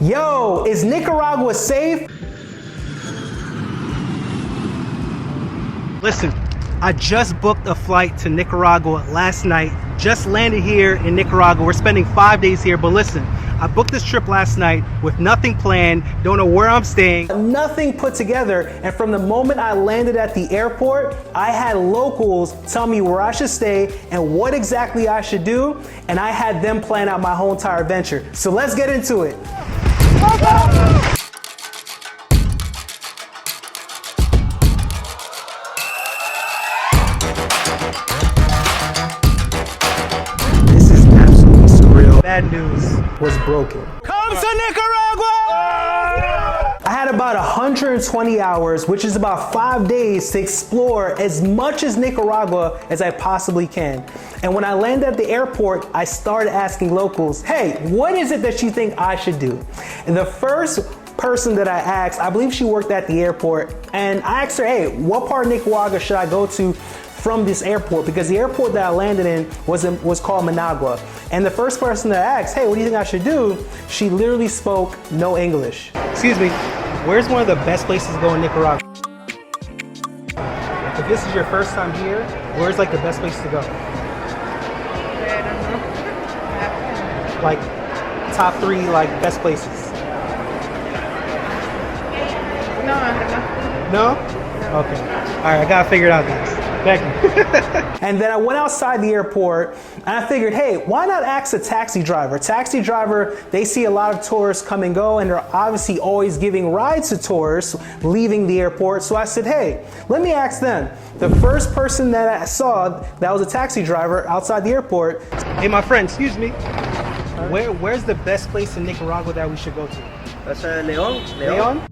Yo, is Nicaragua safe? Listen, I just booked a flight to Nicaragua last night. Just landed here in Nicaragua. We're spending 5 days here, but listen, I booked this trip last night with nothing planned, don't know where I'm staying, nothing put together, and from the moment I landed at the airport, I had locals tell me where I should stay and what exactly I should do, and I had them plan out my whole entire adventure. So let's get into it. This is absolutely surreal. Bad news was broken. Come to Nicaragua! I had about 120 hours, which is about 5 days, to explore as much as Nicaragua as I possibly can. And when I landed at the airport, I started asking locals, hey, what is it that you think I should do? And the first person that I asked, I believe she worked at the airport, and I asked her, hey, what part of Nicaragua should I go to from this airport? Because the airport that I landed in was called Managua. And the first person that I asked, hey, what do you think I should do? She literally spoke no English. Excuse me, where's one of the best places to go in Nicaragua? If this is your first time here, where's like the best place to go? I don't know. Like top 3 like best places. No, I don't No? Okay. All right, I gotta figure it out, guys. Thank you. And then I went outside the airport and I figured, hey, why not ask a taxi driver? Taxi driver, they see a lot of tourists come and go, and they're obviously always giving rides to tourists leaving the airport. So I said, hey, let me ask them. The first person that I saw that was a taxi driver outside the airport. Hey, my friend, excuse me. Where's the best place in Nicaragua that we should go to? That's León. León?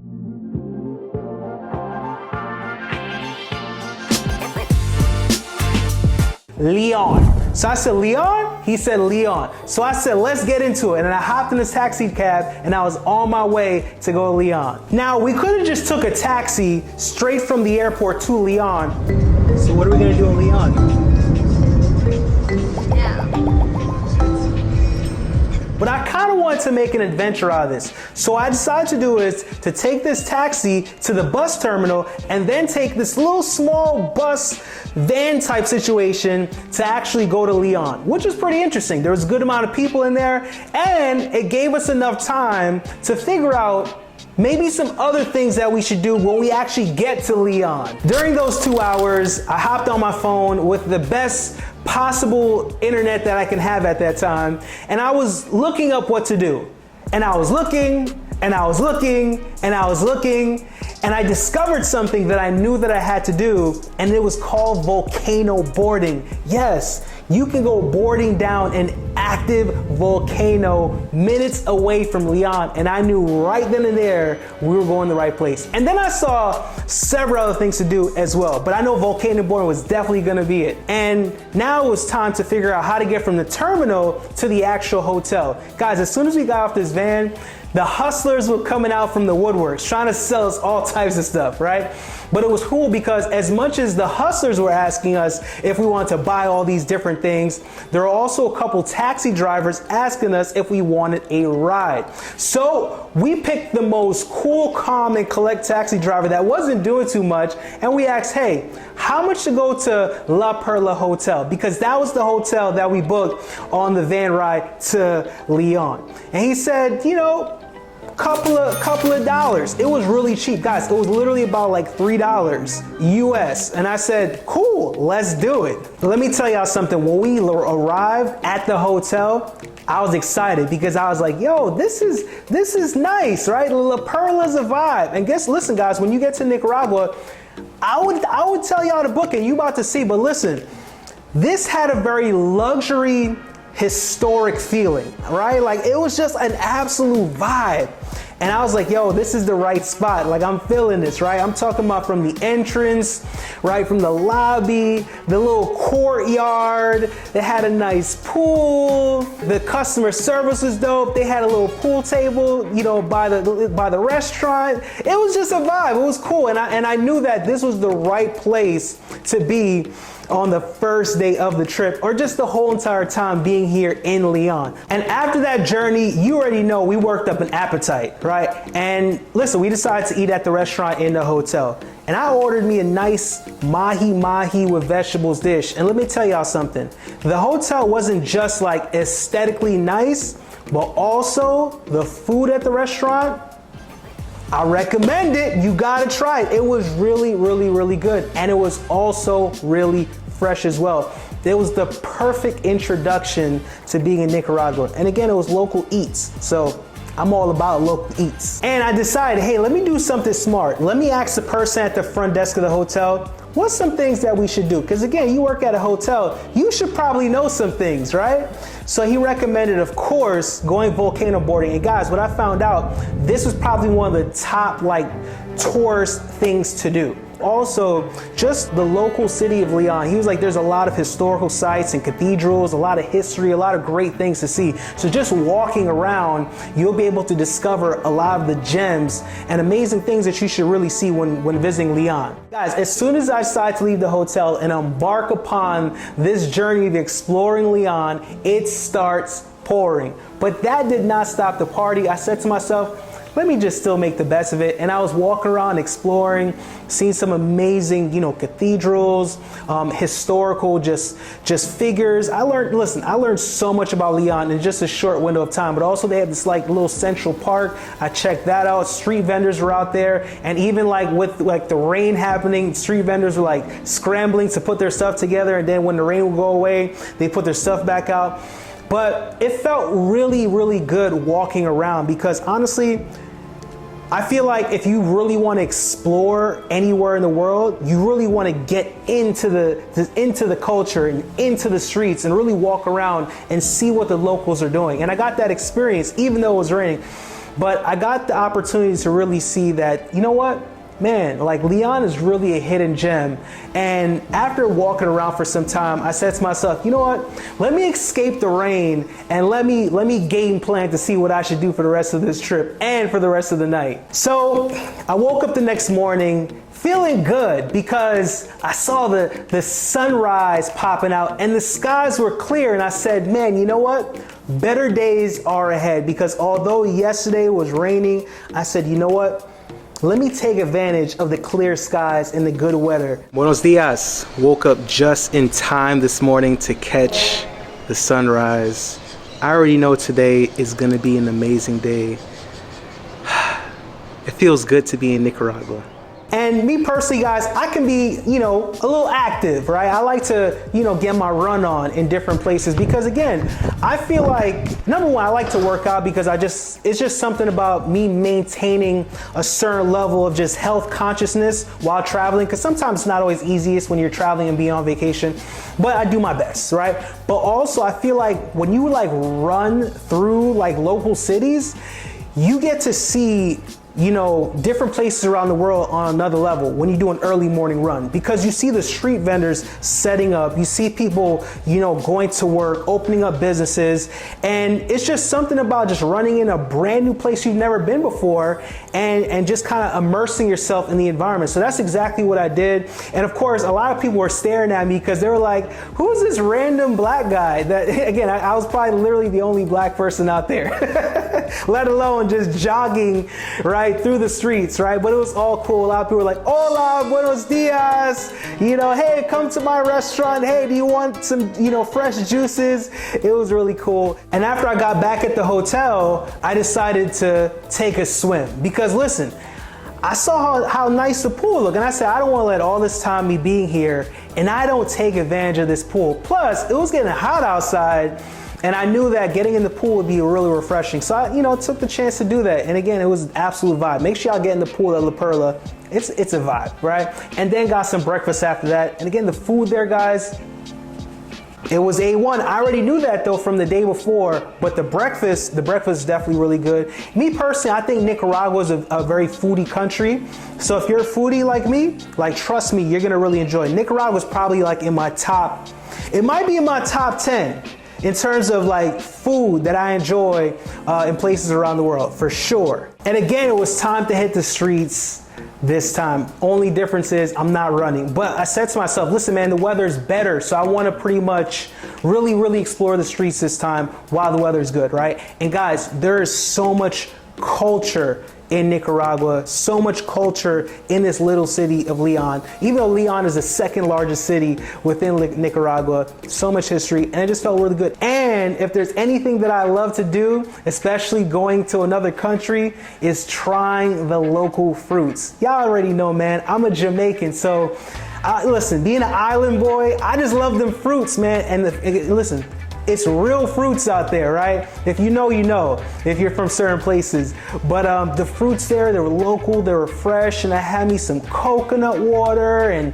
Leon. So I said, Leon? He said, Leon. So I said, let's get into it. And I hopped in this taxi cab and I was on my way to go to Leon. Now, we could have just took a taxi straight from the airport to Leon. So what are we gonna do in Leon? But I kind of wanted to make an adventure out of this. So I decided to do is to take this taxi to the bus terminal and then take this little small bus van type situation to actually go to Leon, which was pretty interesting. There was a good amount of people in there, and it gave us enough time to figure out maybe some other things that we should do when we actually get to Leon. During those 2 hours, I hopped on my phone with the best possible internet that I can have at that time, and I was looking up what to do. And I was looking, and I was looking, and I was looking, and I discovered something that I knew that I had to do, and it was called volcano boarding. Yes, you can go boarding down an active volcano minutes away from Leon, and I knew right then and there we were going the right place. And then I saw several other things to do as well, but I know volcano boarding was definitely gonna be it. And now it was time to figure out how to get from the terminal to the actual hotel. Guys, as soon as we got off this van, the hustlers were coming out from the woodworks trying to sell us all types of stuff, right? But it was cool because as much as the hustlers were asking us if we wanted to buy all these different things, there were also a couple taxi drivers asking us if we wanted a ride. So we picked the most cool, calm, and collect taxi driver that wasn't doing too much, and we asked, hey, how much to go to La Perla Hotel? Because that was the hotel that we booked on the van ride to Leon. And he said, you know, couple of dollars. It was really cheap, guys. It was literally about like $3 US. And I said, cool, let's do it. But let me tell y'all something. When we arrived at the hotel, I was excited because I was like, yo, this is nice, right? La Perla's a vibe. And listen, guys, when you get to Nicaragua, I would tell y'all to book it. You about to see, but listen, this had a very luxury, historic feeling, right? Like it was just an absolute vibe. And I was like, yo, this is the right spot. Like I'm feeling this, right? I'm talking about from the entrance, right? From the lobby, the little courtyard. They had a nice pool. The customer service was dope. They had a little pool table, you know, by the restaurant. It was just a vibe. It was cool. And I knew that this was the right place to be on the first day of the trip or just the whole entire time being here in Leon. And after that journey, you already know we worked up an appetite, right? And listen, we decided to eat at the restaurant in the hotel. And I ordered me a nice mahi with vegetables dish. And let me tell y'all something. The hotel wasn't just like aesthetically nice, but also the food at the restaurant, I recommend it. You gotta try it. It was really, really, really good. And it was also really fresh as well. It was the perfect introduction to being in Nicaragua. And again, it was local eats. So I'm all about local eats. And I decided, hey, let me do something smart. Let me ask the person at the front desk of the hotel, what's some things that we should do? Because again, you work at a hotel, you should probably know some things, right? So he recommended, of course, going volcano boarding. And guys, what I found out, this was probably one of the top tourist things to do. Also, just the local city of Leon. He was like, there's a lot of historical sites and cathedrals, a lot of history, a lot of great things to see. So just walking around, you'll be able to discover a lot of the gems and amazing things that you should really see when visiting Leon. Guys, as soon as I decided to leave the hotel and embark upon this journey of exploring Leon, it starts pouring. But that did not stop the party. I said to myself, let me just still make the best of it. And I was walking around exploring, seeing some amazing, cathedrals, historical, just figures. I learned so much about Leon in just a short window of time, but also they had this little central park. I checked that out. Street vendors were out there. And even with the rain happening, street vendors were scrambling to put their stuff together. And then when the rain would go away, they put their stuff back out. But it felt really, really good walking around because honestly, I feel like if you really want to explore anywhere in the world, you really want to get into the culture and into the streets and really walk around and see what the locals are doing. And I got that experience even though it was raining. But I got the opportunity to really see that, you know what? Man, Leon is really a hidden gem. And after walking around for some time, I said to myself, you know what? Let me escape the rain and let me game plan to see what I should do for the rest of this trip and for the rest of the night. So I woke up the next morning feeling good because I saw the sunrise popping out and the skies were clear. And I said, man, you know what? Better days are ahead because although yesterday was raining, I said, you know what? Let me take advantage of the clear skies and the good weather. Buenos dias. Woke up just in time this morning to catch the sunrise. I already know today is gonna be an amazing day. It feels good to be in Nicaragua. And me personally, guys, I can be, a little active, right? I like to, get my run on in different places because again, I feel like, number one, I like to work out because it's just something about me maintaining a certain level of just health consciousness while traveling. Cause sometimes it's not always easiest when you're traveling and being on vacation, but I do my best, right? But also I feel like when you run through local cities, you get to see different places around the world on another level when you do an early morning run because you see the street vendors setting up, you see people, going to work, opening up businesses, and it's just something about just running in a brand new place you've never been before and just kind of immersing yourself in the environment. So that's exactly what I did. And of course, a lot of people were staring at me because they were like, who's this random black guy? That again, I was probably literally the only black person out there, let alone just jogging, right, through the streets, right? But it was all cool. A lot of people were like, hola, buenos dias. Hey, come to my restaurant. Hey, do you want some, fresh juices? It was really cool. And after I got back at the hotel, I decided to take a swim because listen, I saw how nice the pool looked and I said, I don't want to let all this time me being here and I don't take advantage of this pool. Plus, it was getting hot outside. And I knew that getting in the pool would be really refreshing. So I, took the chance to do that. And again, it was an absolute vibe. Make sure y'all get in the pool at La Perla. It's a vibe, right? And then got some breakfast after that. And again, the food there, guys, it was A1. I already knew that though from the day before, but the breakfast is definitely really good. Me personally, I think Nicaragua is a very foodie country. So if you're a foodie like me, trust me, you're gonna really enjoy it. Nicaragua is probably in my top, it might be in my top 10. in terms of like food that I enjoy in places around the world, for sure. And again, it was time to hit the streets this time. Only difference is I'm not running. But I said to myself, listen, man, the weather's better. So I want to pretty much really explore the streets this time while the weather's good, right? And guys, there is so much culture in Nicaragua, so much culture in this little city of Leon. Even though Leon is the second largest city within Nicaragua, so much history, and it just felt really good. And if there's anything that I love to do, especially going to another country, is trying the local fruits. Y'all already know, man, I'm a Jamaican, so listen, being an island boy, I just love them fruits, man. And listen, it's real fruits out there, right? If you know, you know, if you're from certain places. But the fruits there, they were local, they were fresh, and I had me some coconut water and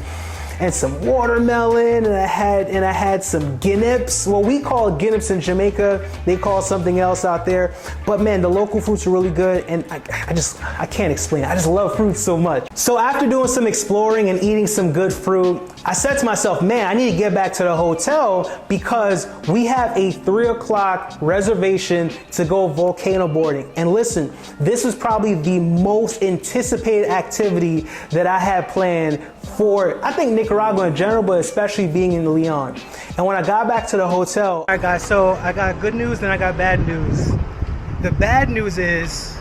some watermelon, and I had some guineps. Well, we call it guineps in Jamaica. They call it something else out there. But man, the local fruits are really good, and I can't explain it. I just love fruits so much. So after doing some exploring and eating some good fruit, I said to myself, man, I need to get back to the hotel because we have a 3 o'clock reservation to go volcano boarding. And listen, this was probably the most anticipated activity that I had planned for, I think, Nicaragua in general, but especially being in Leon. And when I got back to the hotel, all right guys, so I got good news and I got bad news. The bad news is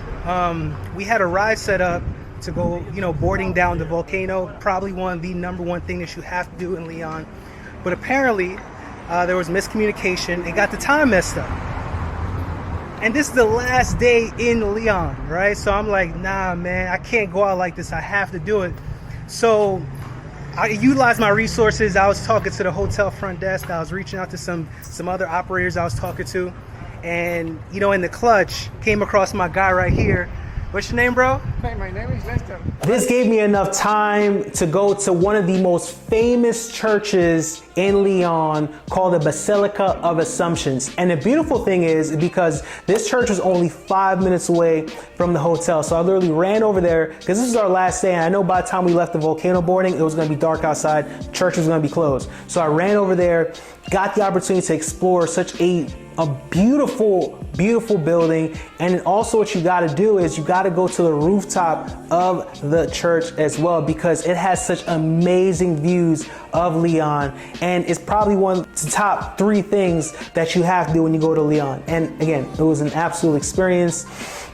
we had a ride set up to go, boarding down the volcano, probably the number one thing that you have to do in Leon. But apparently there was miscommunication. It got the time messed up. And this is the last day in Leon, right? So I'm like, nah, man, I can't go out like this. I have to do it. So I utilized my resources. I was talking to the hotel front desk. I was reaching out to some other operators I was talking to. And, in the clutch, came across my guy right here. What's your name, bro? Hey, my name is Lester. This gave me enough time to go to one of the most famous churches in Leon called the Basilica of Assumptions. And the beautiful thing is because this church was only 5 minutes away from the hotel. So I literally ran over there because this is our last day. And I know by the time we left the volcano boarding, it was going to be dark outside. Church was going to be closed. So I ran over there, got the opportunity to explore such a beautiful building. And also what you got to do is you got to go to the rooftop of the church as well, because it has such amazing views of Leon, and it's probably one of the top 3 things that you have to do when you go to Leon. And again, it was an absolute experience,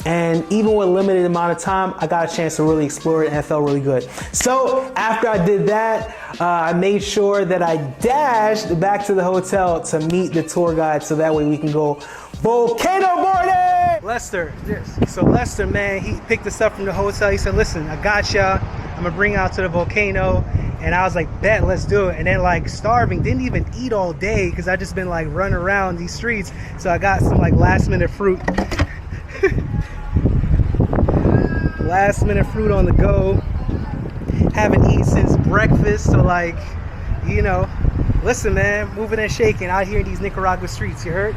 and even with a limited amount of time, I got a chance to really explore it, and it felt really good. So after I did that, I made sure that I dashed back to the hotel to meet the tour guide, so that way we can go volcano boarding. Lester, Yes. so Lester, man, he picked us up from the hotel. He said, listen, I got ya. I'm gonna bring you out to the volcano. And I was like, bet, let's do it. And then like starving, didn't even eat all day because I just been like running around these streets. So I got some like last minute fruit. Last minute fruit on the go. Haven't eaten since breakfast. So like, listen, man, moving and shaking out here in these Nicaragua streets, you heard?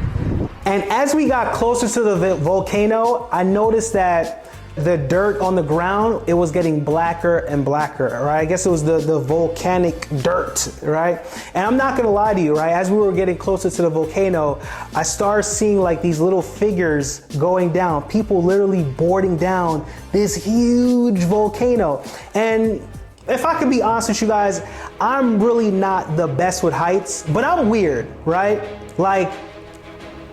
And as we got closer to the volcano, I noticed that the dirt on the ground, it was getting blacker and blacker, right? I guess it was the volcanic dirt, right? And I'm not gonna lie to you, right? As we were getting closer to the volcano, I started seeing like these little figures going down, people literally boarding down this huge volcano. And if I could be honest with you guys, I'm really not the best with heights, but I'm weird, right? Like,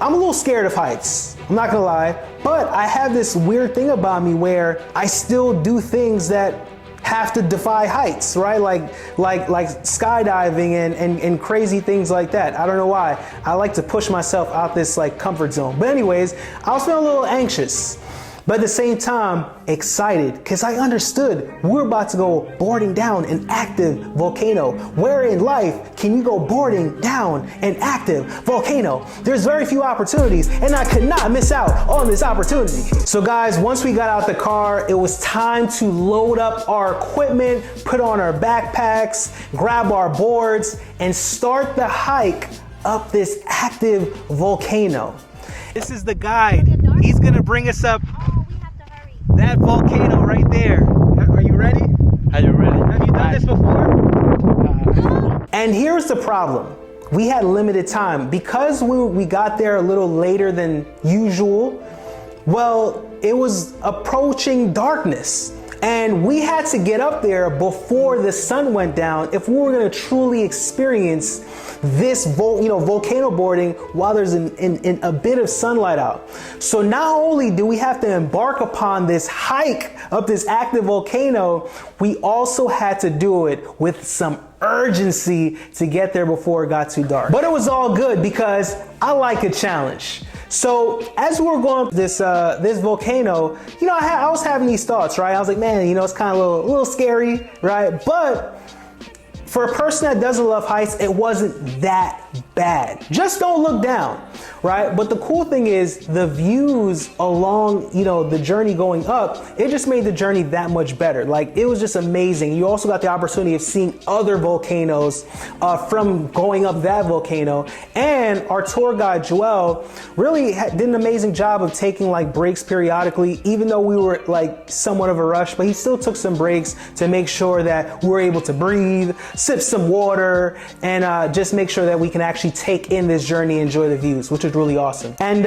I'm a little scared of heights, I'm not gonna lie, but I have this weird thing about me where I still do things that have to defy heights, right? Like skydiving and crazy things like that. I don't know why. I like to push myself out this like comfort zone. But anyways, I was feeling a little anxious, but at the same time, excited, because I understood we're about to go boarding down an active volcano. Where in life can you go boarding down an active volcano? There's very few opportunities, and I could not miss out on this opportunity. So guys, once we got out the car, it was time to load up our equipment, put on our backpacks, grab our boards, and start the hike up this active volcano. This is the guide. He's gonna bring us up that volcano right there. Are you ready? Are you ready? Have you done this before? And here's the problem. we had limited time. Because we got there a little later than usual, well, it was approaching darkness. And we had to get up there before the sun went down if we were gonna truly experience this volcano boarding while there's in a bit of sunlight out. So not only do we have to embark upon this hike up this active volcano, we also had to do it with some urgency to get there before it got too dark. But it was all good because I like a challenge. So as we were going up this volcano, I was having these thoughts, right? I was like, man, it's kind of a little scary, right? But for a person that doesn't love heights, it wasn't that bad. Just don't look down, right? But the cool thing is the views along, the journey going up, it just made the journey that much better. Like, it was just amazing. You also got the opportunity of seeing other volcanoes from going up that volcano. And our tour guide, Joel, really did an amazing job of taking like breaks periodically, even though we were like somewhat of a rush, but he still took some breaks to make sure that we were able to breathe, sip some water, and just make sure that we can actually take in this journey and enjoy the views, which is really awesome. And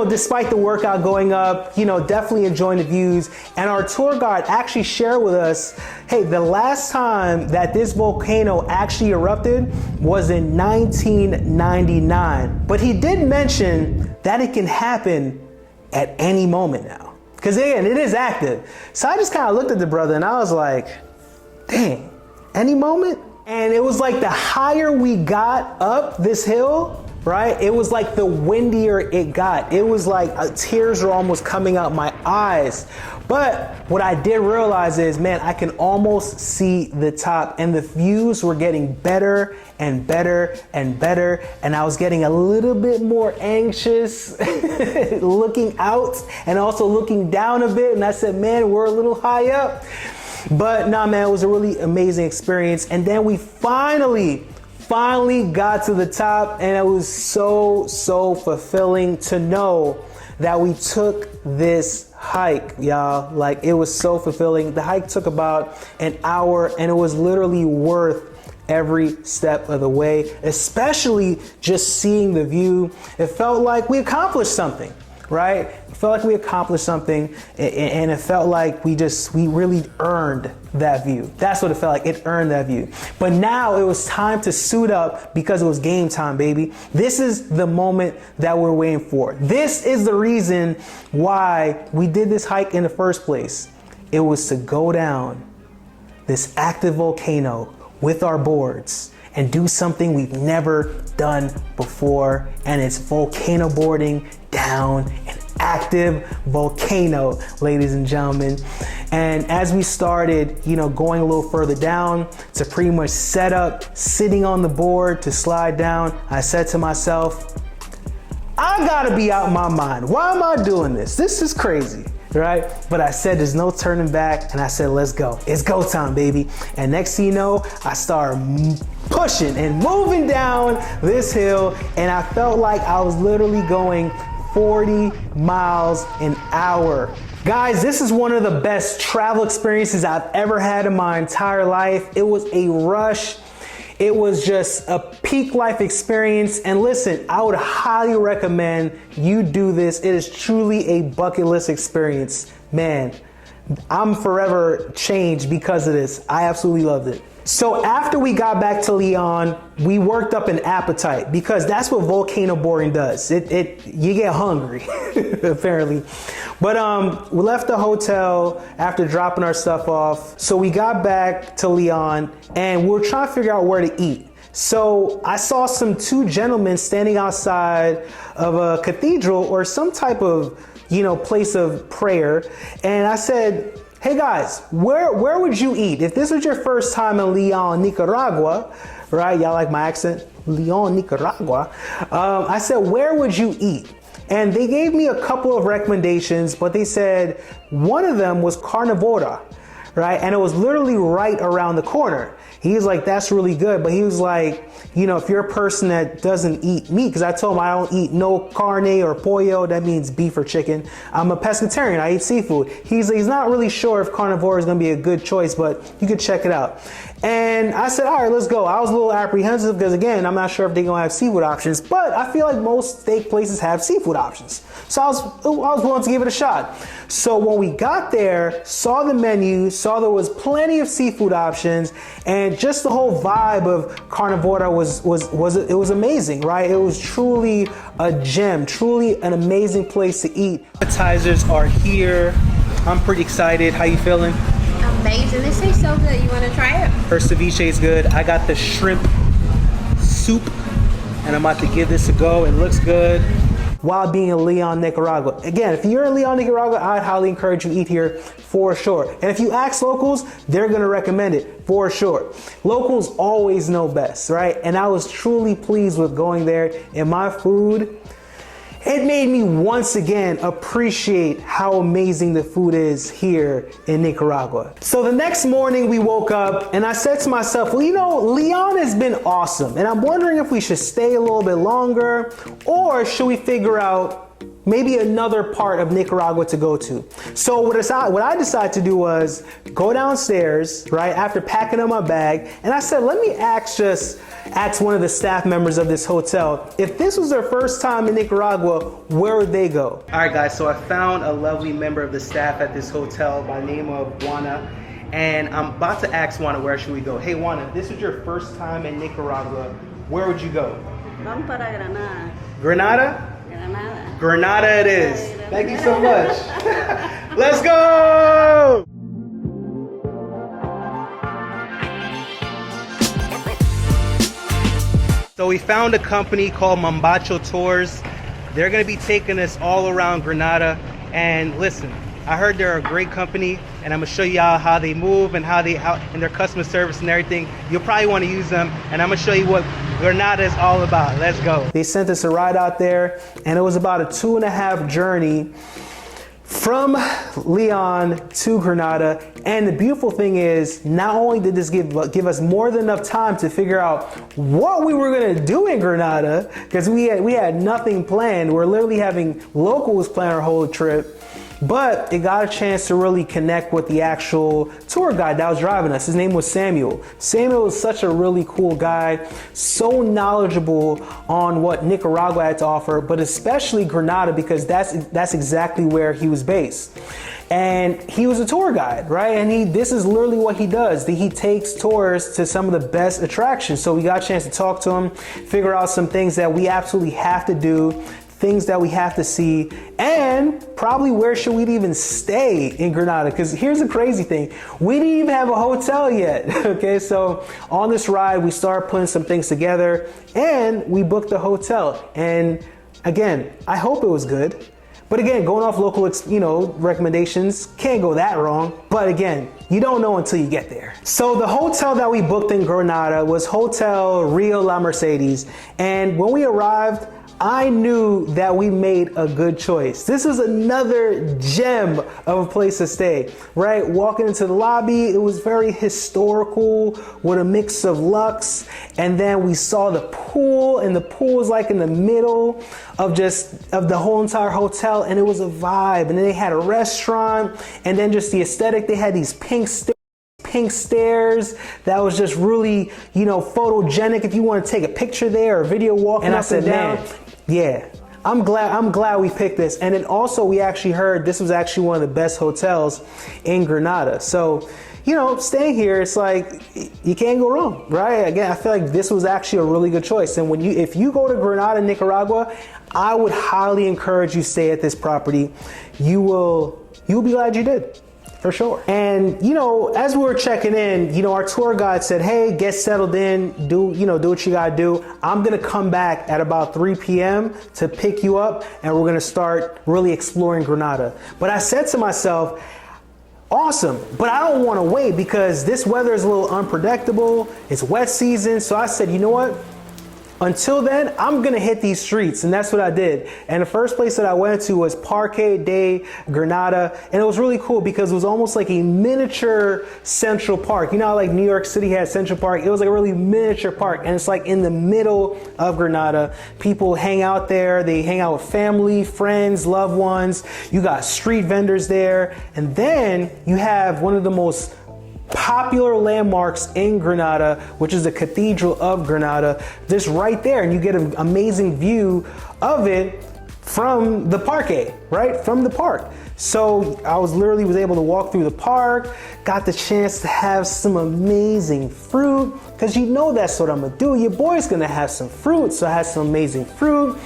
despite the workout going up, definitely enjoying the views. And our tour guide actually shared with us, hey, the last time that this volcano actually erupted was in 1999. But he did mention that it can happen at any moment now. Because again, it is active. So I just kind of looked at the brother and I was like, dang, any moment? And it was like the higher we got up this hill, right? It was like the windier it got. It was like tears were almost coming out my eyes. But what I did realize is, man, I can almost see the top, and the views were getting better and better and better. And I was getting a little bit more anxious looking out and also looking down a bit. And I said, man, we're a little high up. But nah, man, it was a really amazing experience. And then we finally got to the top, and it was so fulfilling to know that we took this hike, y'all. Like, it was so fulfilling. The hike took about an hour, and it was literally worth every step of the way, especially just seeing the view. It felt like we accomplished something, right? It felt like we accomplished something, and it felt like we really earned that view. That's what it felt like. It earned that view. But now it was time to suit up because it was game time, baby. This is the moment that we're waiting for. This is the reason why we did this hike in the first place. It was to go down this active volcano with our boards and do something we've never done before, and it's volcano boarding down an active volcano, ladies and gentlemen. And as we started, going a little further down to pretty much set up, sitting on the board to slide down, I said to myself, I gotta be out my mind. Why am I doing this? This is crazy, right? But I said, there's no turning back, and I said, let's go. It's go time, baby. And next thing you know, I started pushing and moving down this hill, and I felt like I was literally going 40 miles an hour. Guys, this is one of the best travel experiences I've ever had in my entire life. It was a rush. It was just a peak life experience. And listen, I would highly recommend you do this. It is truly a bucket list experience. Man, I'm forever changed because of this. I absolutely loved it. So after we got back to Leon, we worked up an appetite because that's what volcano boarding does. You get hungry, apparently. But we left the hotel after dropping our stuff off. So we got back to Leon and we were trying to figure out where to eat. So I saw two gentlemen standing outside of a cathedral or some type of, place of prayer. And I said, hey guys, where would you eat? If this was your first time in Leon, Nicaragua, right? Y'all like my accent? Leon, Nicaragua. I said, where would you eat? And they gave me a couple of recommendations, but they said one of them was carnivora, right? And it was literally right around the corner. He's like, that's really good. But he was like, you know, if you're a person that doesn't eat meat, because I told him I don't eat no carne or pollo, that means beef or chicken. I'm a pescatarian, I eat seafood. He's not really sure if carnivore is gonna be a good choice, but you could check it out. And I said, all right, let's go. I was a little apprehensive because again, I'm not sure if they're gonna have seafood options, but I feel like most steak places have seafood options. So I was willing to give it a shot. So when we got there, saw the menu, saw there was plenty of seafood options, and just the whole vibe of Carnivora was amazing, right? It was truly a gem, truly an amazing place to eat. Appetizers are here. I'm pretty excited. How you feeling? Amazing. This tastes so good. You want to try it? Her ceviche is good. I got the shrimp soup, and I'm about to give this a go. It looks good. While being in Leon, Nicaragua. Again, if you're in Leon, Nicaragua, I'd highly encourage you to eat here for sure. And if you ask locals, they're gonna recommend it for sure. Locals always know best, right? And I was truly pleased with going there, and my food, it made me once again appreciate how amazing the food is here in Nicaragua. So the next morning we woke up and I said to myself, well, you know, Leon has been awesome. And I'm wondering if we should stay a little bit longer or should we figure out maybe another part of Nicaragua to go to. So what I decided to do was go downstairs, right, after packing up my bag, and I said, let me ask one of the staff members of this hotel, if this was their first time in Nicaragua, where would they go? All right, guys, so I found a lovely member of the staff at this hotel by the name of Juana, and I'm about to ask Juana, where should we go? Hey, Juana, if this was your first time in Nicaragua, where would you go? Vamos para Granada. Granada? Granada. Granada it is. Thank you so much. Let's go! So we found a company called Mambacho Tours. They're gonna be taking us all around Granada. And listen, I heard they're a great company, and I'm gonna show y'all how they move and how and their customer service and everything. You'll probably want to use them, and I'm gonna show you what Granada is all about. Let's go. They sent us a ride out there, and it was about a 2.5 journey from Leon to Granada. And the beautiful thing is, not only did this give us more than enough time to figure out what we were gonna do in Granada, because we had nothing planned. We're literally having locals plan our whole trip. But it got a chance to really connect with the actual tour guide that was driving us. His name was Samuel. Samuel was such a really cool guy, so knowledgeable on what Nicaragua had to offer, but especially Granada, because that's exactly where he was based. And he was a tour guide, right? And this is literally what he does. He takes tours to some of the best attractions. So we got a chance to talk to him, figure out some things that we absolutely have to do, things that we have to see, and probably where should we even stay in Granada. Because here's the crazy thing, we didn't even have a hotel yet. Okay, so on this ride, we started putting some things together and we booked a hotel. And again, I hope it was good. But again, going off local, recommendations, can't go that wrong. But again, you don't know until you get there. So the hotel that we booked in Granada was Hotel Rio La Mercedes. And when we arrived, I knew that we made a good choice. This was another gem of a place to stay, right? Walking into the lobby, it was very historical with a mix of luxe. And then we saw the pool, and the pool was like in the middle of the whole entire hotel, and it was a vibe. And then they had a restaurant, and then just the aesthetic, they had these pink stairs that was just really, photogenic if you want to take a picture there or video walking up and down. Yeah, I'm glad we picked this. And then also we actually heard this was actually one of the best hotels in Granada. So, staying here, it's like you can't go wrong, right? Again, I feel like this was actually a really good choice. And if you go to Granada, Nicaragua, I would highly encourage you stay at this property. You'll be glad you did. For sure. And, as we were checking in, our tour guide said, hey, get settled in, do what you gotta do. I'm gonna come back at about 3 p.m. to pick you up, and we're gonna start really exploring Granada. But I said to myself, awesome, but I don't wanna wait because this weather is a little unpredictable. It's wet season. So I said, you know what? until then, I'm gonna hit these streets, and that's what I did. And the first place that I went to was Parque de Granada, and it was really cool because it was almost like a miniature Central Park. You know how like New York City had Central Park? It was like a really miniature park, and it's like in the middle of Granada. People hang out there, they hang out with family, friends, loved ones. You got street vendors there, and then you have one of the most popular landmarks in Granada, which is the Cathedral of Granada, just right there, and you get an amazing view of it from the parque, right? From the park. So I was able to walk through the park, got the chance to have some amazing fruit, because you know that's what I'm gonna do. Your boy's gonna have some fruit, so I had some amazing fruit.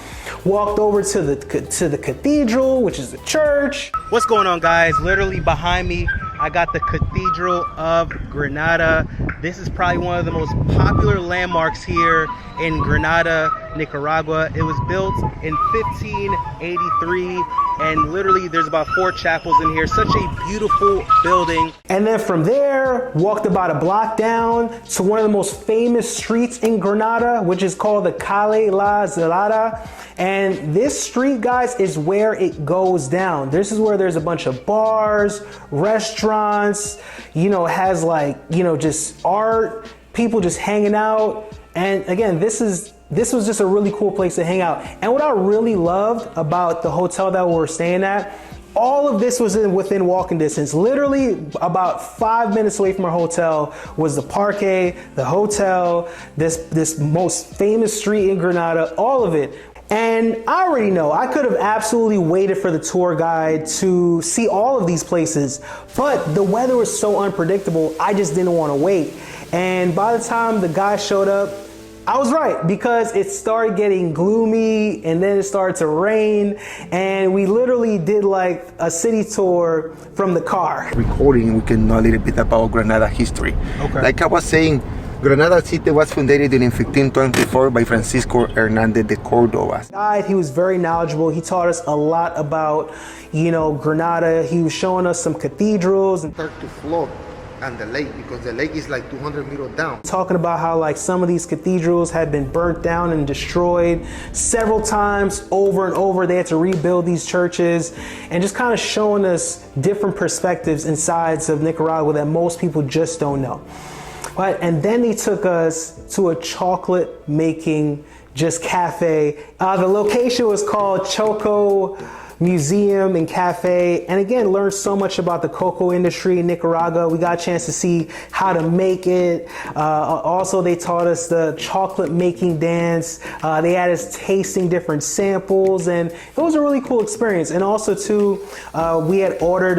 Walked over to the cathedral, which is the church. What's going on, guys? Literally behind me, I got the Cathedral of Granada. This is probably one of the most popular landmarks here in Granada, Nicaragua. It was built in 1583, and literally there's about 4 chapels in here. Such a beautiful building. And then from there, walked about a block down to one of the most famous streets in Granada, which is called the Calle La Zelada. And this street, guys, is where it goes down. This is where there's a bunch of bars, restaurants, you know, it has like, you know, just art, people just hanging out. And again, this was just a really cool place to hang out. And what I really loved about the hotel that we were staying at, all of this was within walking distance. Literally about 5 minutes away from our hotel was the parque, the hotel, this most famous street in Granada, all of it. And I already know, I could have absolutely waited for the tour guide to see all of these places, but the weather was so unpredictable, I just didn't want to wait. And by the time the guy showed up, I was right, because it started getting gloomy and then it started to rain, and we literally did like a city tour from the car. Recording, we can know a little bit about Granada history. Okay. Like I was saying, Granada City was founded in 1524 by Francisco Hernandez de Cordova. He was very knowledgeable. He taught us a lot about, you know, Granada. He was showing us some cathedrals. Start to flood and the lake, because the lake is like 200 meters down. Talking about how like some of these cathedrals had been burnt down and destroyed several times over and over. They had to rebuild these churches, and just kind of showing us different perspectives and sides of Nicaragua that most people just don't know. Right, and then they took us to a chocolate making just cafe. The location was called Choco Museum and Cafe, and again, learned so much about the cocoa industry in Nicaragua. We got a chance to see how to make it. Also, they taught us the chocolate making dance. They had us tasting different samples, and it was a really cool experience. And also too, we had ordered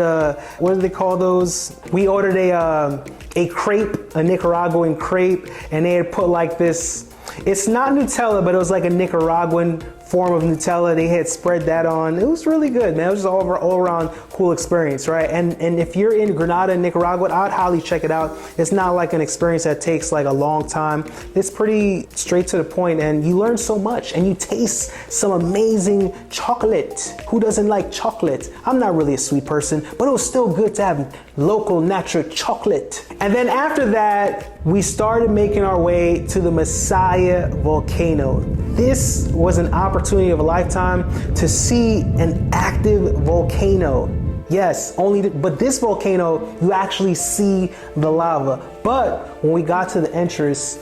what do they call those? We ordered a crepe, a Nicaraguan crepe, and they had put like this, it's not Nutella, but it was like a Nicaraguan form of Nutella. They had spread that on. It was really good, man. It was just all around cool experience, right? And if you're in Granada, Nicaragua, I'd highly check it out. It's not like an experience that takes like a long time. It's pretty straight to the point, and you learn so much, and you taste some amazing chocolate. Who doesn't like chocolate? I'm not really a sweet person, but it was still good to have local natural chocolate. And then after that, we started making our way to the Messiah volcano. This was an opportunity of a lifetime to see an active volcano. Yes, but this volcano, you actually see the lava. But when we got to the entrance,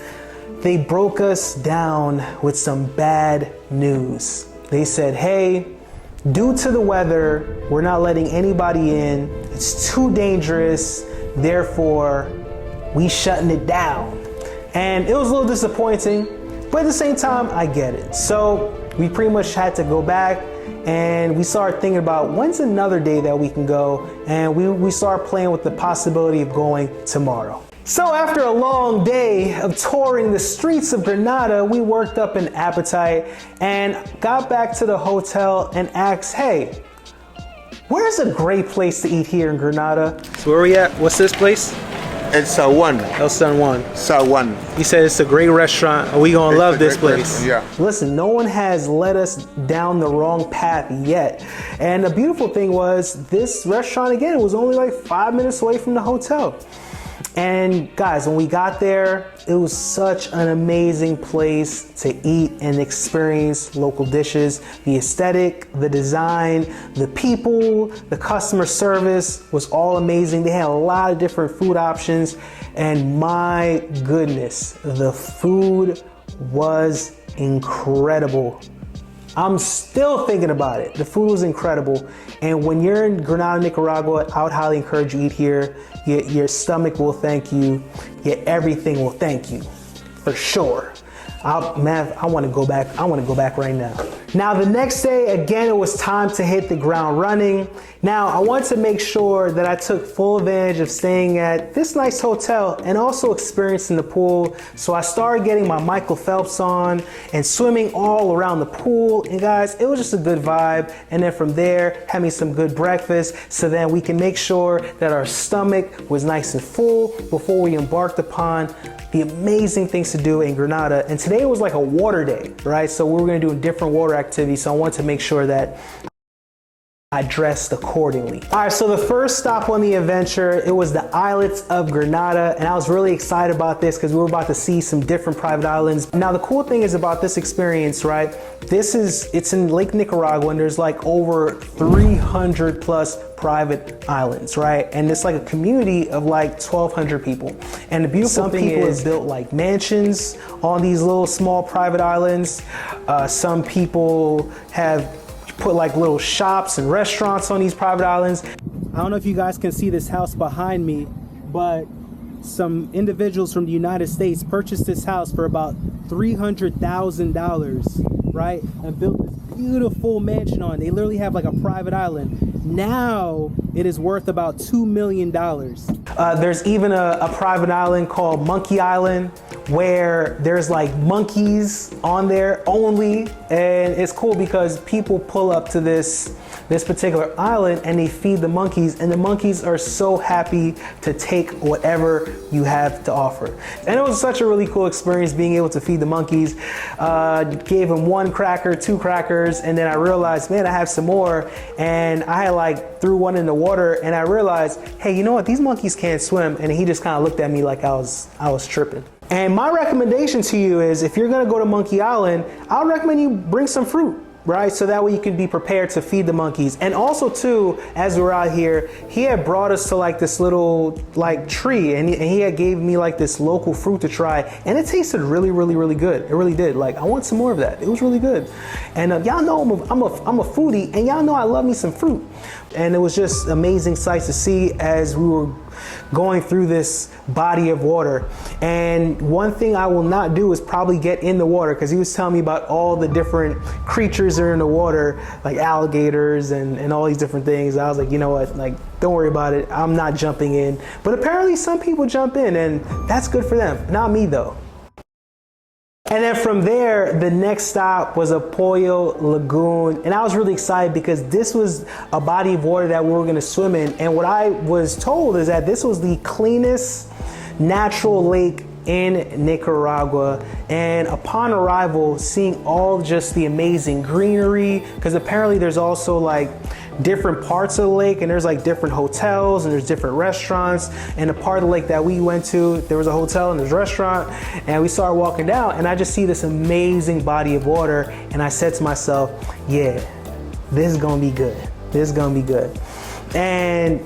they broke us down with some bad news. They said, hey, due to the weather, we're not letting anybody in. It's too dangerous. Therefore, we shutting it down. And it was a little disappointing, but at the same time, I get it. So we pretty much had to go back, and we started thinking about when's another day that we can go, and we started playing with the possibility of going tomorrow. So after a long day of touring the streets of Granada, we worked up an appetite and got back to the hotel and asked, hey, where's a great place to eat here in Granada? So where are we at? What's this place? El Sawan. El San Juan. Sawan. He said it's a great restaurant. Are we gonna love this place? Yeah. Listen, no one has led us down the wrong path yet. And the beautiful thing was, this restaurant, again, was only like 5 minutes away from the hotel. And guys, when we got there, it was such an amazing place to eat and experience local dishes. The aesthetic, the design, the people, the customer service was all amazing. They had a lot of different food options, and my goodness, the food was incredible. I'm still thinking about it. The food was incredible. And when you're in Granada, Nicaragua, I would highly encourage you to eat here. Your stomach will thank you. Your everything will thank you, for sure. Man, I want to go back. I want to go back right now. Now, the next day, again, it was time to hit the ground running. Now, I wanted to make sure that I took full advantage of staying at this nice hotel and also experiencing the pool. So I started getting my Michael Phelps on and swimming all around the pool. And guys, it was just a good vibe. And then from there, having some good breakfast so then we can make sure that our stomach was nice and full before we embarked upon the amazing things to do in Granada. And today was like a water day, right? So we were gonna do a different water activity. So I wanted to make sure that I dressed accordingly. All right, so the first stop on the adventure, it was the islets of Granada, and I was really excited about this because we were about to see some different private islands. Now, the cool thing is about this experience, right? It's in Lake Nicaragua, and there's like over 300 plus private islands, right? And it's like a community of like 1,200 people. And the beautiful thing is built like mansions on these little small private islands. Some people have put like little shops and restaurants on these private islands. I don't know if you guys can see this house behind me, but some individuals from the United States purchased this house for about $300,000, right? And built this beautiful mansion on it. They literally have like a private island. Now it is worth about $2 million. There's even a private island called Monkey Island where there's like monkeys on there only, and it's cool because people pull up to this particular island and they feed the monkeys, and the monkeys are so happy to take whatever you have to offer. And it was such a really cool experience being able to feed the monkeys. Gave them 1 cracker, 2 crackers, and then I realized, man, I have some more, and I had like threw one in the water, and I realized, hey, you know what, these monkeys can't swim, and he just kind of looked at me like I was tripping. And my recommendation to you is, if you're gonna go to Monkey Island, I would recommend you bring some fruit, right? So that way you can be prepared to feed the monkeys. And also too, as we're out here, he had brought us to like this little like tree, and he had gave me like this local fruit to try, and it tasted really, really, really good. It really did. Like, I want some more of that. It was really good. And y'all know I'm a foodie, and y'all know I love me some fruit. And it was just amazing sights to see as we were going through this body of water. And one thing I will not do is probably get in the water, because he was telling me about all the different creatures that are in the water, like alligators and all these different things. I was like, you know what, like, don't worry about it. I'm not jumping in. But apparently some people jump in, and that's good for them. Not me though. And then from there, the next stop was a Pollo Lagoon. And I was really excited because this was a body of water that we were gonna swim in. And what I was told is that this was the cleanest natural lake in Nicaragua. And upon arrival, seeing all just the amazing greenery, because apparently there's also like different parts of the lake, and there's like different hotels and there's different restaurants. And the part of the lake that we went to, there was a hotel and there's a restaurant, and we started walking down, and I just see this amazing body of water, and I said to myself, yeah, this is gonna be good. This is gonna be good. And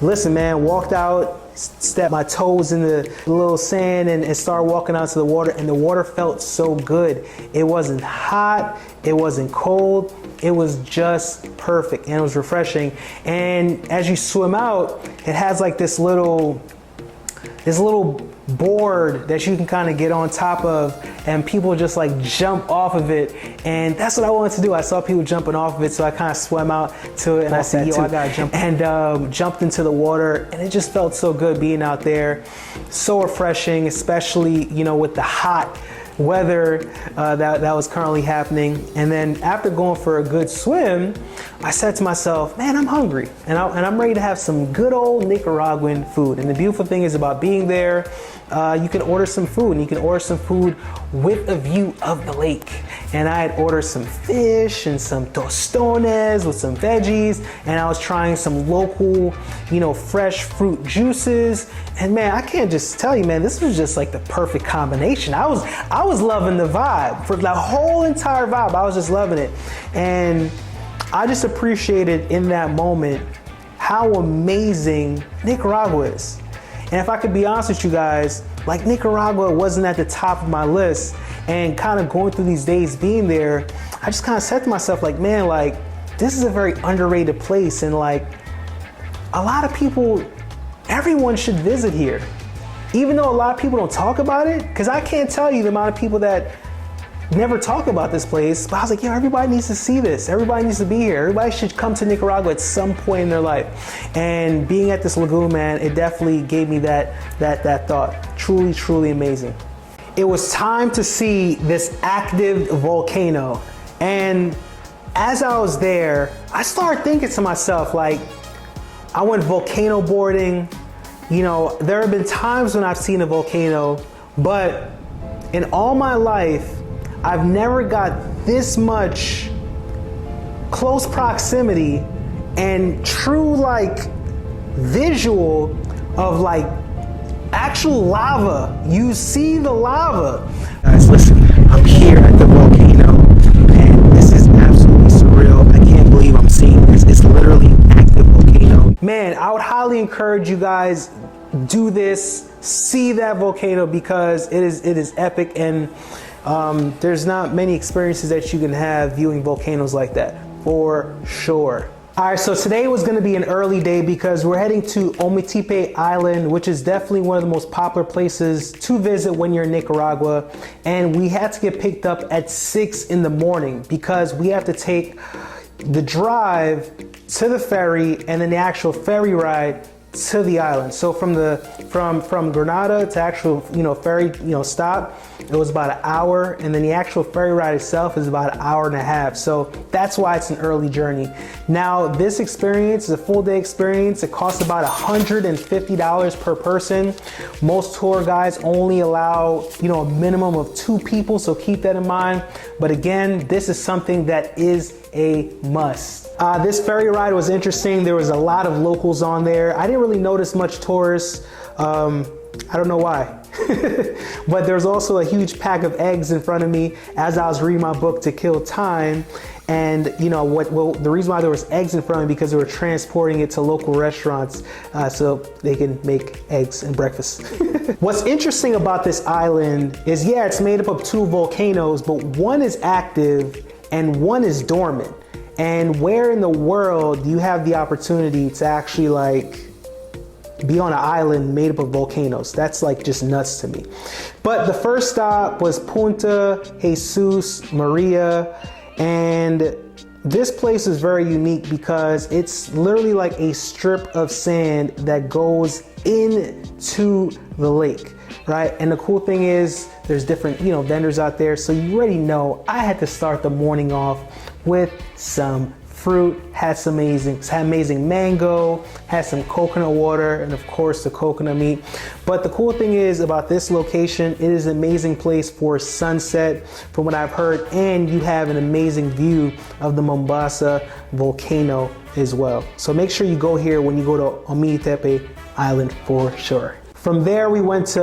listen, man, walked out, stepped my toes in the little sand and started walking out to the water, and the water felt so good. It wasn't hot, it wasn't cold, it was just perfect, and it was refreshing. And as you swim out, it has like this little board that you can kind of get on top of, and people just like jump off of it. And that's what I wanted to do. I saw people jumping off of it, so I kind of swam out to it, and I said, yo, I gotta jump. And jumped into the water, and it just felt so good being out there. So refreshing, especially, you know, with the hot weather that was currently happening. And then after going for a good swim, I said to myself, man, I'm hungry, and I'm ready to have some good old Nicaraguan food. And the beautiful thing is about being there, you can order some food, and you can order some food with a view of the lake. And I had ordered some fish and some tostones with some veggies, and I was trying some local, you know, fresh fruit juices. And man, I can't just tell you, man, this was just like the perfect combination. I was loving the vibe for the whole entire vibe. I was just loving it. And I just appreciated in that moment how amazing Nicaragua is. And if I could be honest with you guys, like Nicaragua wasn't at the top of my list, and kind of going through these days being there, I just kind of said to myself, like, man, like, this is a very underrated place, and like a lot of people, everyone should visit here. Even though a lot of people don't talk about it, because I can't tell you the amount of people that never talk about this place, but I was like, everybody needs to see this. Everybody needs to be here. Everybody should come to Nicaragua at some point in their life. And being at this lagoon, man, it definitely gave me that thought. Truly, truly amazing. It was time to see this active volcano. And as I was there, I started thinking to myself, like, I went volcano boarding. You know, there have been times when I've seen a volcano, but in all my life, I've never got this much close proximity and true like visual of like actual lava. You see the lava. Guys, listen, I'm here at the volcano and this is absolutely surreal. I can't believe I'm seeing this. It's literally an active volcano. Man, I would highly encourage you guys, do this, see that volcano, because it is epic, and there's not many experiences that you can have viewing volcanoes like that, for sure. All right, so today was gonna be an early day because we're heading to Ometepe Island, which is definitely one of the most popular places to visit when you're in Nicaragua. And we had to get picked up at 6 in the morning because we have to take the drive to the ferry and then the actual ferry ride to the island. So from Granada to actual ferry stop, it was about an hour, and then the actual ferry ride itself is about an hour and a half. So that's why it's an early journey. Now this experience is a full day experience. It costs about $150 per person. Most tour guides only allow a minimum of 2 people, so keep that in mind. But again, this is something that is a must. This ferry ride was interesting. There was a lot of locals on there. I didn't really notice much tourists. I don't know why. But there's also a huge pack of eggs in front of me as I was reading my book to kill time. And the reason why there was eggs in front of me, because they were transporting it to local restaurants so they can make eggs and breakfast. What's interesting about this island is, it's made up of 2 volcanoes, but one is active and one is dormant. And where in the world do you have the opportunity to actually be on an island made up of volcanoes? That's just nuts to me. But the first stop was Punta Jesus Maria, and this place is very unique because it's literally like a strip of sand that goes into the lake, right? And the cool thing is there's different vendors out there, so you already know I had to start the morning off with some fruit. Had amazing mango, had some coconut water, and of course the coconut meat. But the cool thing is about this location, it is an amazing place for sunset from what I've heard, and you have an amazing view of the Mombasa volcano as well. So make sure you go here when you go to Ometepe Island for sure. From there we went to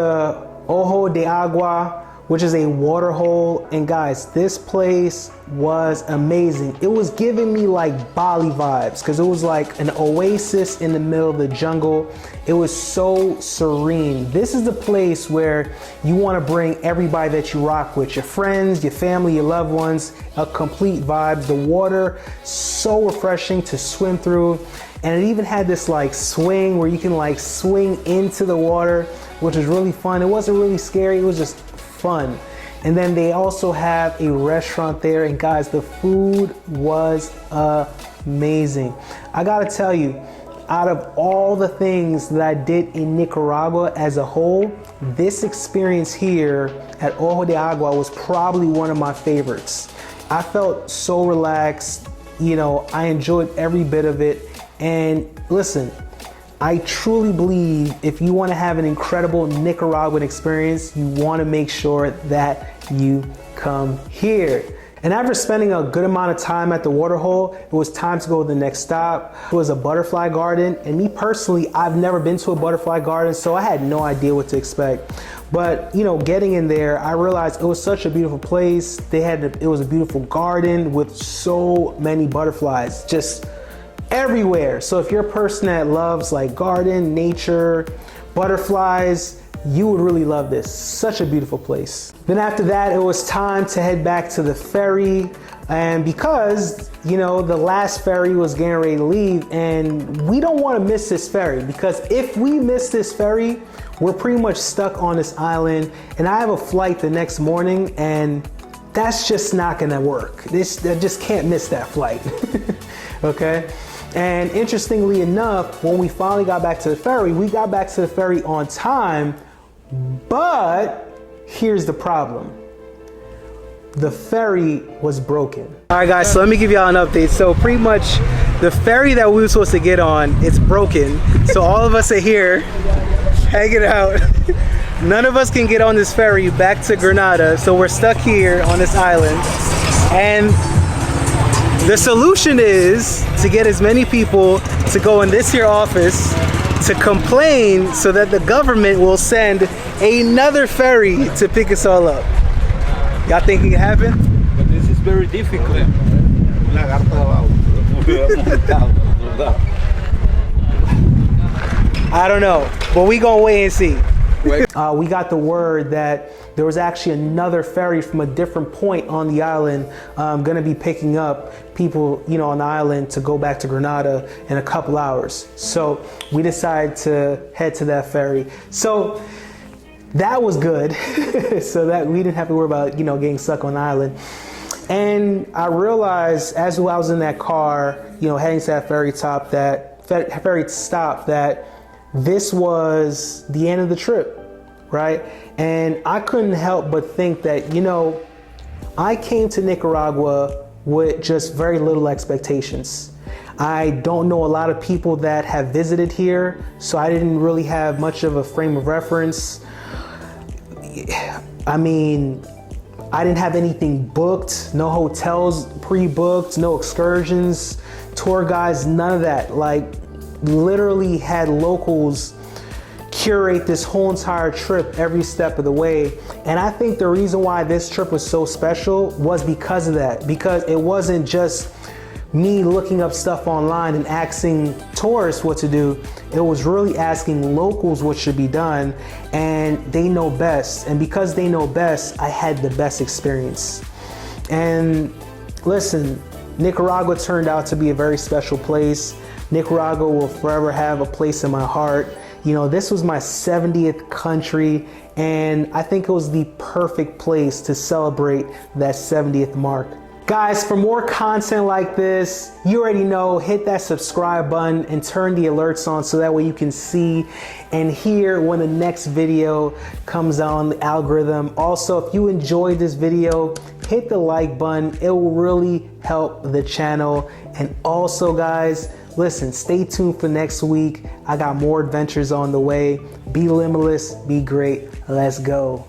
Ojo de Agua, which is a water hole. And guys, this place was amazing. It was giving me like Bali vibes because it was like an oasis in the middle of the jungle. It was so serene. This is the place where you want to bring everybody that you rock with, your friends, your family, your loved ones, a complete vibe. The water, so refreshing to swim through. And it even had this swing where you can swing into the water, which was really fun. It wasn't really scary, it was just fun. And then they also have a restaurant there, and guys, the food was amazing. I gotta tell you, out of all the things that I did in Nicaragua as a whole, this experience here at Ojo de Agua was probably one of my favorites. I felt so relaxed, I enjoyed every bit of it. And listen, I truly believe if you want to have an incredible Nicaraguan experience, you want to make sure that you come here. And after spending a good amount of time at the waterhole, it was time to go to the next stop. It was a butterfly garden, and me personally, I've never been to a butterfly garden, so I had no idea what to expect. But you know, getting in there, I realized it was such a beautiful place. It was a beautiful garden with so many butterflies, just everywhere. So if you're a person that loves like garden, nature, butterflies, you would really love this. Such a beautiful place. Then after that, it was time to head back to the ferry. And because, you know, the last ferry was getting ready to leave, and we don't want to miss this ferry, because if we miss this ferry, we're pretty much stuck on this island. And I have a flight the next morning, and that's just not gonna work. I just can't miss that flight, okay? And interestingly enough, when we finally got back to the ferry, we got back to the ferry on time, but here's the problem. The ferry was broken. All right guys, so let me give y'all an update. So pretty much the ferry that we were supposed to get on, it's broken. So all of us are here, hanging out. None of us can get on this ferry back to Grenada. So we're stuck here on this island. And the solution is to get as many people to go in this here office to complain so that the government will send another ferry to pick us all up. Y'all think it can happen? But this is very difficult. I don't know, but we gonna wait and see. We got the word that there was actually another ferry from a different point on the island gonna be picking up people, you know, on the island to go back to Grenada in a couple hours. So we decided to head to that ferry. So that was good. So that we didn't have to worry about, you know, getting stuck on the island. And I realized as I was in that car, you know, heading to that ferry stop that this was the end of the trip, right? And I couldn't help but think that, you know, I came to Nicaragua with just very little expectations. I don't know a lot of people that have visited here, so I didn't really have much of a frame of reference. I mean, I didn't have anything booked, no hotels pre-booked, no excursions, tour guides, none of that. Like, literally had locals curate this whole entire trip every step of the way. And I think the reason why this trip was so special was because of that, because it wasn't just me looking up stuff online and asking tourists what to do. It was really asking locals what should be done, and they know best. And because they know best, I had the best experience. And listen, Nicaragua turned out to be a very special place. Nicaragua will forever have a place in my heart. You know, this was my 70th country, and I think it was the perfect place to celebrate that 70th mark. Guys, for more content like this, you already know, hit that subscribe button and turn the alerts on so that way you can see and hear when the next video comes on the algorithm. Also, if you enjoyed this video, hit the like button. It will really help the channel. And also, guys, listen, stay tuned for next week. I got more adventures on the way. Be limitless, be great. Let's go.